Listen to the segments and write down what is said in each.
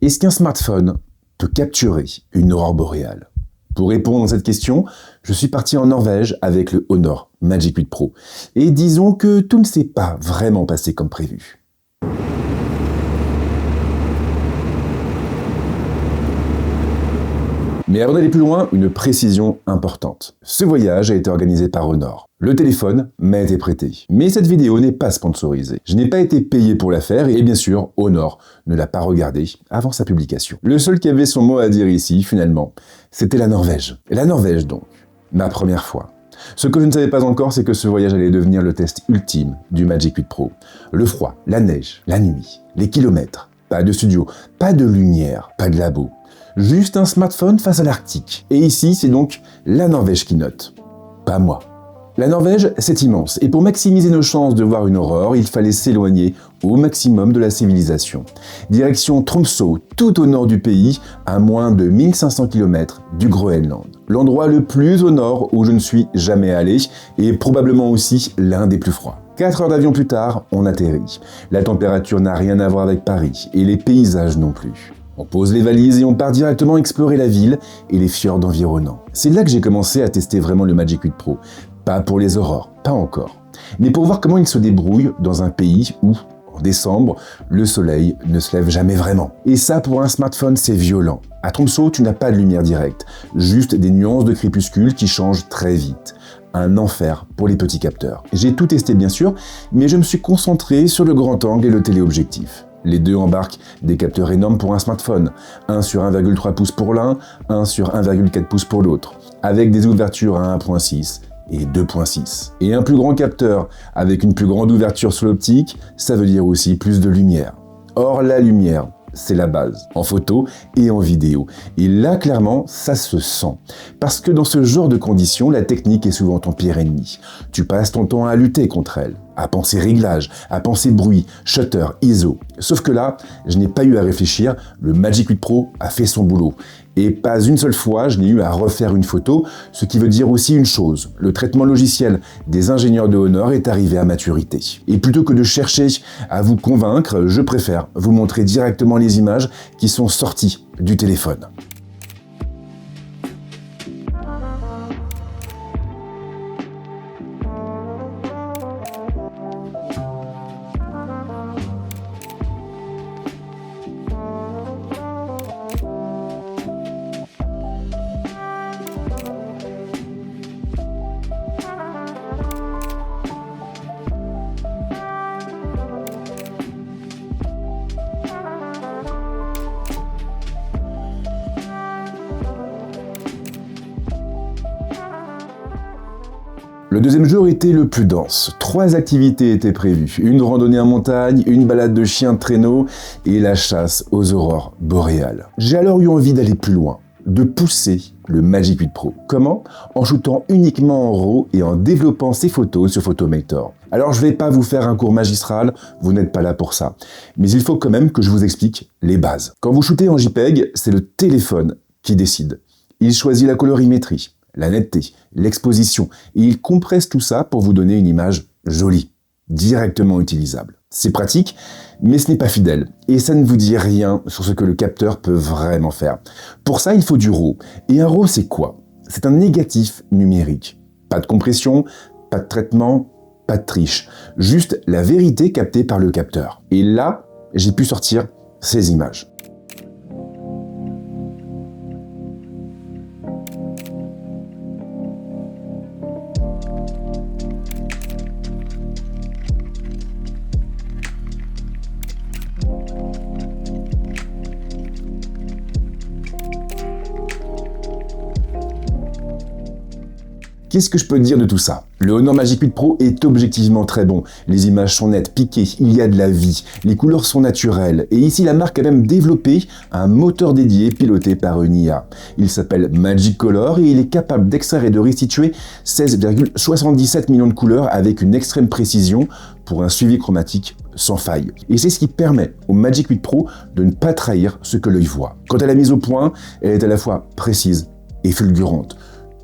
Est-ce qu'un smartphone peut capturer une aurore boréale? Pour répondre à cette question, je suis parti en Norvège avec le Honor Magic 8 Pro. Et disons que tout ne s'est pas vraiment passé comme prévu. Mais avant d'aller plus loin, une précision importante. Ce voyage a été organisé par Honor. Le téléphone m'a été prêté. Mais cette vidéo n'est pas sponsorisée. Je n'ai pas été payé pour la faire et bien sûr, Honor ne l'a pas regardée avant sa publication. Le seul qui avait son mot à dire ici, finalement, c'était la Norvège. Et la Norvège donc, ma première fois. Ce que je ne savais pas encore, c'est que ce voyage allait devenir le test ultime du Magic 8 Pro. Le froid, la neige, la nuit, les kilomètres, pas de studio, pas de lumière, pas de labo. Juste un smartphone face à l'Arctique. Et ici, c'est donc la Norvège qui note. Pas moi. La Norvège, c'est immense. Et pour maximiser nos chances de voir une aurore, il fallait s'éloigner au maximum de la civilisation. Direction Tromsø, tout au nord du pays, à moins de 1500 km du Groenland. L'endroit le plus au nord où je ne suis jamais allé, et probablement aussi l'un des plus froids. 4 heures d'avion plus tard, on atterrit. La température n'a rien à voir avec Paris, et les paysages non plus. On pose les valises et on part directement explorer la ville et les fjords environnants. C'est là que j'ai commencé à tester vraiment le Magic 8 Pro. Pas pour les aurores, pas encore. Mais pour voir comment il se débrouille dans un pays où, en décembre, le soleil ne se lève jamais vraiment. Et ça, pour un smartphone, c'est violent. À Tromsø, tu n'as pas de lumière directe, juste des nuances de crépuscule qui changent très vite. Un enfer pour les petits capteurs. J'ai tout testé bien sûr, mais je me suis concentré sur le grand angle et le téléobjectif. Les deux embarquent des capteurs énormes pour un smartphone, un sur 1,3 pouces pour l'un, un sur 1,4 pouces pour l'autre, avec des ouvertures à 1.6 et 2.6. Et un plus grand capteur avec une plus grande ouverture sur l'optique, ça veut dire aussi plus de lumière. Or la lumière, c'est la base, en photo et en vidéo. Et là, clairement, ça se sent. Parce que dans ce genre de conditions, la technique est souvent ton pire ennemi. Tu passes ton temps à lutter contre elle, à penser réglage, à penser bruit, shutter, ISO. Sauf que là, je n'ai pas eu à réfléchir, le Magic 8 Pro a fait son boulot. Et pas une seule fois, je n'ai eu à refaire une photo, ce qui veut dire aussi une chose, le traitement logiciel des ingénieurs de Honor est arrivé à maturité. Et plutôt que de chercher à vous convaincre, je préfère vous montrer directement les images qui sont sorties du téléphone. Le deuxième jour était le plus dense. 3 activités étaient prévues. Une randonnée en montagne, une balade de chien de traîneau et la chasse aux aurores boréales. J'ai alors eu envie d'aller plus loin, de pousser le Magic 8 Pro. Comment? En shootant uniquement en RAW et en développant ses photos sur Photomator. Alors je vais pas vous faire un cours magistral, vous n'êtes pas là pour ça. Mais il faut quand même que je vous explique les bases. Quand vous shootez en JPEG, c'est le téléphone qui décide. Il choisit la colorimétrie, la netteté, l'exposition, et il compresse tout ça pour vous donner une image jolie, directement utilisable. C'est pratique, mais ce n'est pas fidèle, et ça ne vous dit rien sur ce que le capteur peut vraiment faire. Pour ça, il faut du RAW. Et un RAW, c'est quoi? C'est un négatif numérique. Pas de compression, pas de traitement, pas de triche. Juste la vérité captée par le capteur. Et là, j'ai pu sortir ces images. Qu'est-ce que je peux dire de tout ça? Le Honor Magic 8 Pro est objectivement très bon. Les images sont nettes, piquées, il y a de la vie. Les couleurs sont naturelles. Et ici, la marque a même développé un moteur dédié piloté par une IA. Il s'appelle Magic Color et il est capable d'extraire et de restituer 16,77 millions de couleurs avec une extrême précision pour un suivi chromatique sans faille. Et c'est ce qui permet au Magic 8 Pro de ne pas trahir ce que l'œil voit. Quant à la mise au point, elle est à la fois précise et fulgurante.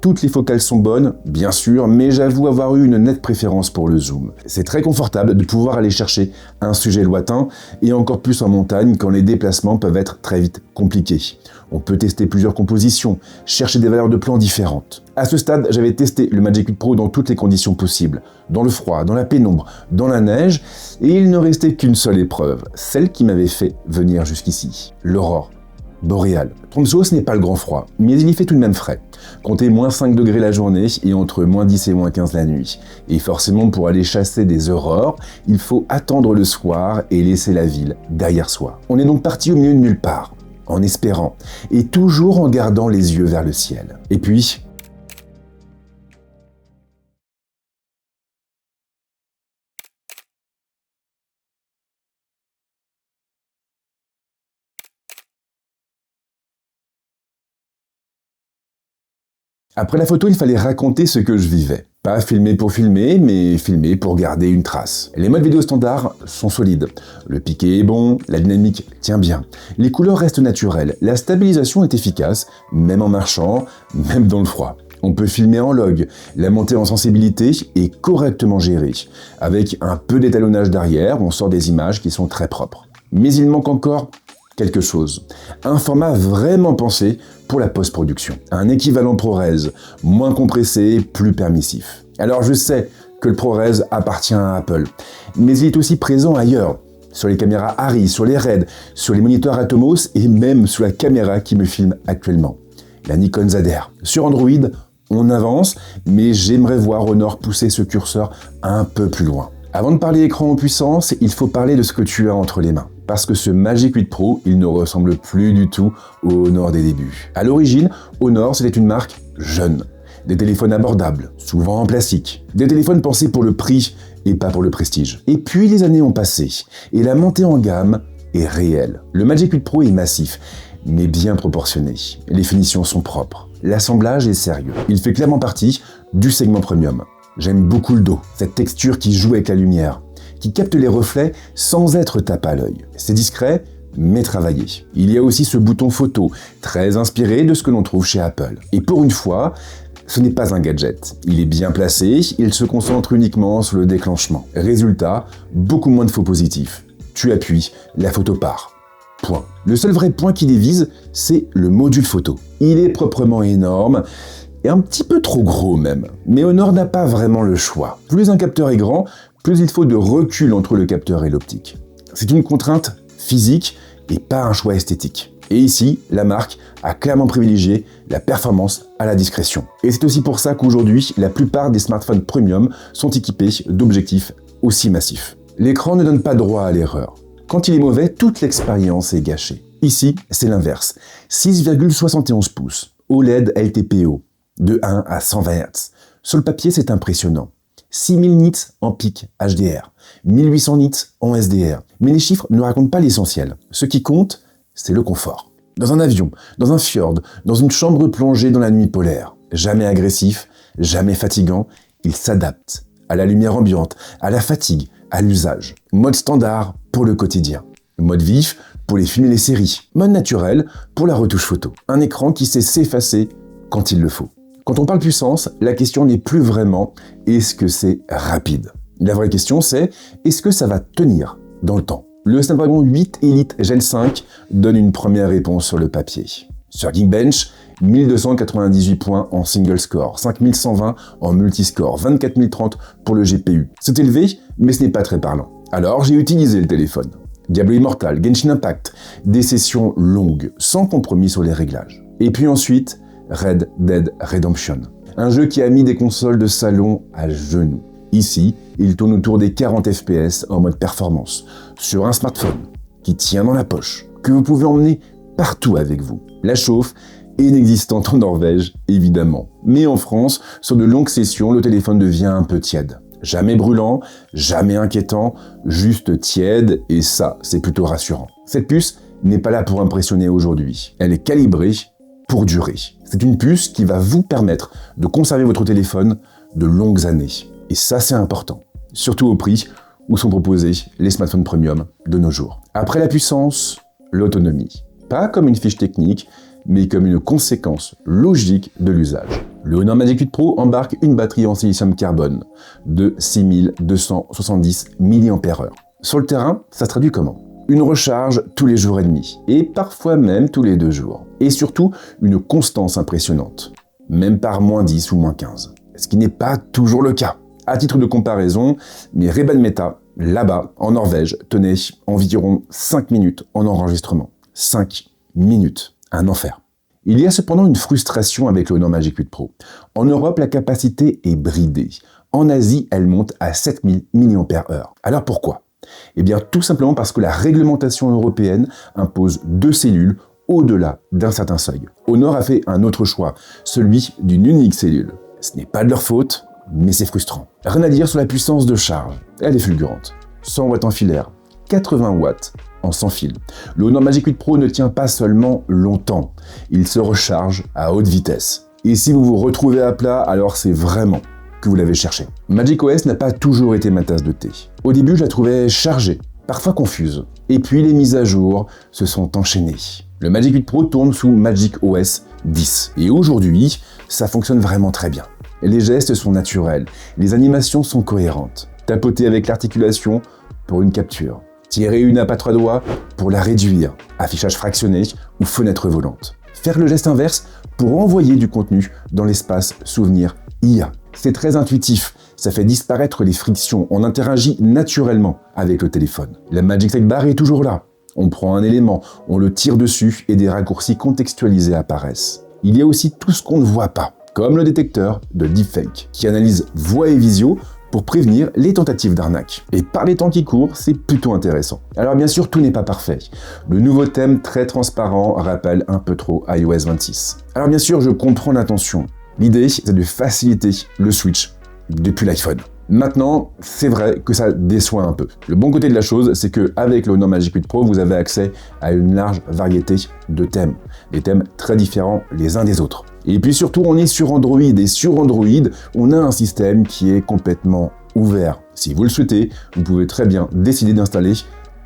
Toutes les focales sont bonnes, bien sûr, mais j'avoue avoir eu une nette préférence pour le zoom. C'est très confortable de pouvoir aller chercher un sujet lointain, et encore plus en montagne quand les déplacements peuvent être très vite compliqués. On peut tester plusieurs compositions, chercher des valeurs de plan différentes. À ce stade, j'avais testé le Magic 8 Pro dans toutes les conditions possibles. Dans le froid, dans la pénombre, dans la neige, et il ne restait qu'une seule épreuve, celle qui m'avait fait venir jusqu'ici, l'aurore boréale. Tromsø, ce n'est pas le grand froid, mais il y fait tout de même frais. Comptez moins 5 degrés la journée et entre moins 10 et moins 15 la nuit. Et forcément, pour aller chasser des aurores, il faut attendre le soir et laisser la ville derrière soi. On est donc parti au milieu de nulle part, en espérant, et toujours en gardant les yeux vers le ciel. Et puis, après la photo, il fallait raconter ce que je vivais. Pas filmer pour filmer, mais filmer pour garder une trace. Les modes vidéo standards sont solides. Le piqué est bon, la dynamique tient bien. Les couleurs restent naturelles, la stabilisation est efficace, même en marchant, même dans le froid. On peut filmer en log, la montée en sensibilité est correctement gérée. Avec un peu d'étalonnage derrière, on sort des images qui sont très propres. Mais il manque encore quelque chose. Un format vraiment pensé pour la post-production. Un équivalent ProRes, moins compressé, plus permissif. Alors je sais que le ProRes appartient à Apple, mais il est aussi présent ailleurs. Sur les caméras Arri, sur les Red, sur les moniteurs Atomos et même sur la caméra qui me filme actuellement, la Nikon ZR. Sur Android, on avance, mais j'aimerais voir Honor pousser ce curseur un peu plus loin. Avant de parler écran en puissance, il faut parler de ce que tu as entre les mains. Parce que ce Magic 8 Pro, il ne ressemble plus du tout au Honor des débuts. À l'origine, Honor, c'était une marque jeune. Des téléphones abordables, souvent en plastique. Des téléphones pensés pour le prix et pas pour le prestige. Et puis les années ont passé, et la montée en gamme est réelle. Le Magic 8 Pro est massif, mais bien proportionné. Les finitions sont propres. L'assemblage est sérieux. Il fait clairement partie du segment premium. J'aime beaucoup le dos, cette texture qui joue avec la lumière, qui capte les reflets sans être tape à l'œil. C'est discret, mais travaillé. Il y a aussi ce bouton photo, très inspiré de ce que l'on trouve chez Apple. Et pour une fois, ce n'est pas un gadget. Il est bien placé, il se concentre uniquement sur le déclenchement. Résultat, beaucoup moins de faux positifs. Tu appuies, la photo part. Point. Le seul vrai point qui divise, c'est le module photo. Il est proprement énorme, et un petit peu trop gros même. Mais Honor n'a pas vraiment le choix. Plus un capteur est grand, plus il faut de recul entre le capteur et l'optique. C'est une contrainte physique et pas un choix esthétique. Et ici, la marque a clairement privilégié la performance à la discrétion. Et c'est aussi pour ça qu'aujourd'hui, la plupart des smartphones premium sont équipés d'objectifs aussi massifs. L'écran ne donne pas droit à l'erreur. Quand il est mauvais, toute l'expérience est gâchée. Ici, c'est l'inverse. 6,71 pouces, OLED LTPO, de 1 à 120 Hz. Sur le papier, c'est impressionnant. 6000 nits en pic HDR, 1800 nits en SDR. Mais les chiffres ne racontent pas l'essentiel. Ce qui compte, c'est le confort. Dans un avion, dans un fjord, dans une chambre plongée dans la nuit polaire. Jamais agressif, jamais fatigant, il s'adapte à la lumière ambiante, à la fatigue, à l'usage. Mode standard pour le quotidien. Mode vif pour les films et les séries. Mode naturel pour la retouche photo. Un écran qui sait s'effacer quand il le faut. Quand on parle puissance, la question n'est plus vraiment « est-ce que c'est rapide ?» La vraie question c'est « est-ce que ça va tenir dans le temps ?» Le Snapdragon 8 Elite Gen 5 donne une première réponse sur le papier. Sur Geekbench, 1298 points en single score, 5120 en multiscore, 24030 pour le GPU. C'est élevé, mais ce n'est pas très parlant. Alors j'ai utilisé le téléphone. Diablo Immortal, Genshin Impact, des sessions longues, sans compromis sur les réglages. Et puis ensuite, Red Dead Redemption, un jeu qui a mis des consoles de salon à genoux. Ici, il tourne autour des 40 FPS en mode performance, sur un smartphone qui tient dans la poche, que vous pouvez emmener partout avec vous. La chauffe est inexistante en Norvège, évidemment. Mais en France, sur de longues sessions, le téléphone devient un peu tiède. Jamais brûlant, jamais inquiétant, juste tiède, et ça, c'est plutôt rassurant. Cette puce n'est pas là pour impressionner aujourd'hui. Elle est calibrée pour durer. C'est une puce qui va vous permettre de conserver votre téléphone de longues années. Et ça, c'est important. Surtout au prix où sont proposés les smartphones premium de nos jours. Après la puissance, l'autonomie. Pas comme une fiche technique, mais comme une conséquence logique de l'usage. Le Honor Magic 8 Pro embarque une batterie en silicium carbone de 6270 mAh. Sur le terrain, ça se traduit comment? Une recharge tous les jours et demi, et parfois même tous les 2 jours. Et surtout, une constance impressionnante, même par -10 ou -15. Ce qui n'est pas toujours le cas. À titre de comparaison, mes Ray-Ban Meta, là-bas, en Norvège, tenaient environ 5 minutes en enregistrement. 5 minutes. Un enfer. Il y a cependant une frustration avec le Honor Magic 8 Pro. En Europe, la capacité est bridée. En Asie, elle monte à 7000 mAh. Alors pourquoi? Eh bien, tout simplement parce que la réglementation européenne impose 2 cellules au-delà d'un certain seuil. Honor a fait un autre choix, celui d'une unique cellule. Ce n'est pas de leur faute, mais c'est frustrant. Rien à dire sur la puissance de charge. Elle est fulgurante. 100 watts en filaire, 80 watts en sans fil. Le Honor Magic 8 Pro ne tient pas seulement longtemps, il se recharge à haute vitesse. Et si vous vous retrouvez à plat, alors c'est vraiment que vous l'avez cherché. macOS n'a pas toujours été ma tasse de thé. Au début, je la trouvais chargée, parfois confuse. Et puis les mises à jour se sont enchaînées. Le Magic 8 Pro tourne sous macOS 10. Et aujourd'hui, ça fonctionne vraiment très bien. Les gestes sont naturels, les animations sont cohérentes. Tapoter avec l'articulation pour une capture. Tirer une app à 3 doigts pour la réduire. Affichage fractionné ou fenêtre volante. Faire le geste inverse pour envoyer du contenu dans l'espace souvenir IA. C'est très intuitif, ça fait disparaître les frictions, on interagit naturellement avec le téléphone. La Magic Tech Bar est toujours là. On prend un élément, on le tire dessus et des raccourcis contextualisés apparaissent. Il y a aussi tout ce qu'on ne voit pas, comme le détecteur de deepfake, qui analyse voix et visio pour prévenir les tentatives d'arnaque. Et par les temps qui courent, c'est plutôt intéressant. Alors bien sûr, tout n'est pas parfait. Le nouveau thème très transparent rappelle un peu trop iOS 26. Alors bien sûr, je comprends l'intention. L'idée, c'est de faciliter le switch depuis l'iPhone. Maintenant, c'est vrai que ça déçoit un peu. Le bon côté de la chose, c'est qu'avec le Honor Magic 8 Pro, vous avez accès à une large variété de thèmes. Des thèmes très différents les uns des autres. Et puis surtout, on est sur Android, et sur Android, on a un système qui est complètement ouvert. Si vous le souhaitez, vous pouvez très bien décider d'installer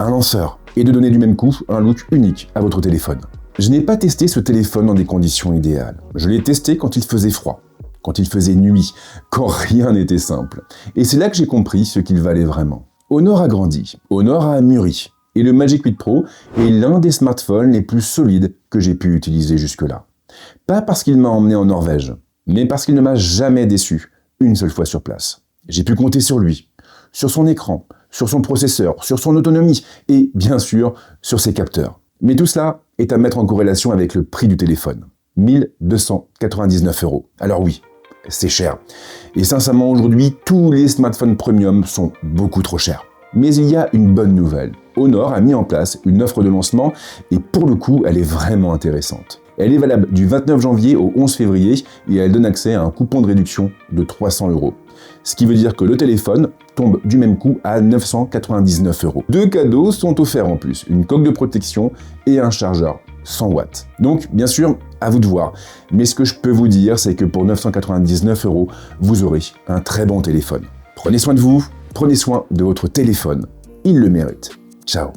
un lanceur et de donner du même coup un look unique à votre téléphone. Je n'ai pas testé ce téléphone dans des conditions idéales. Je l'ai testé quand il faisait froid, quand il faisait nuit, quand rien n'était simple. Et c'est là que j'ai compris ce qu'il valait vraiment. Honor a grandi, Honor a mûri, et le Magic 8 Pro est l'un des smartphones les plus solides que j'ai pu utiliser jusque-là. Pas parce qu'il m'a emmené en Norvège, mais parce qu'il ne m'a jamais déçu, une seule fois sur place. J'ai pu compter sur lui, sur son écran, sur son processeur, sur son autonomie, et bien sûr, sur ses capteurs. Mais tout cela est à mettre en corrélation avec le prix du téléphone. 1299 €. Alors oui, c'est cher. Et sincèrement, aujourd'hui, tous les smartphones premium sont beaucoup trop chers. Mais il y a une bonne nouvelle. Honor a mis en place une offre de lancement et pour le coup, elle est vraiment intéressante. Elle est valable du 29 janvier au 11 février et elle donne accès à un coupon de réduction de 300 €. Ce qui veut dire que le téléphone tombe du même coup à 999 €. 2 cadeaux sont offerts en plus, une coque de protection et un chargeur 100 watts. Donc, bien sûr, à vous de voir. Mais ce que je peux vous dire, c'est que pour 999 €, vous aurez un très bon téléphone. Prenez soin de vous, prenez soin de votre téléphone. Il le mérite. Ciao.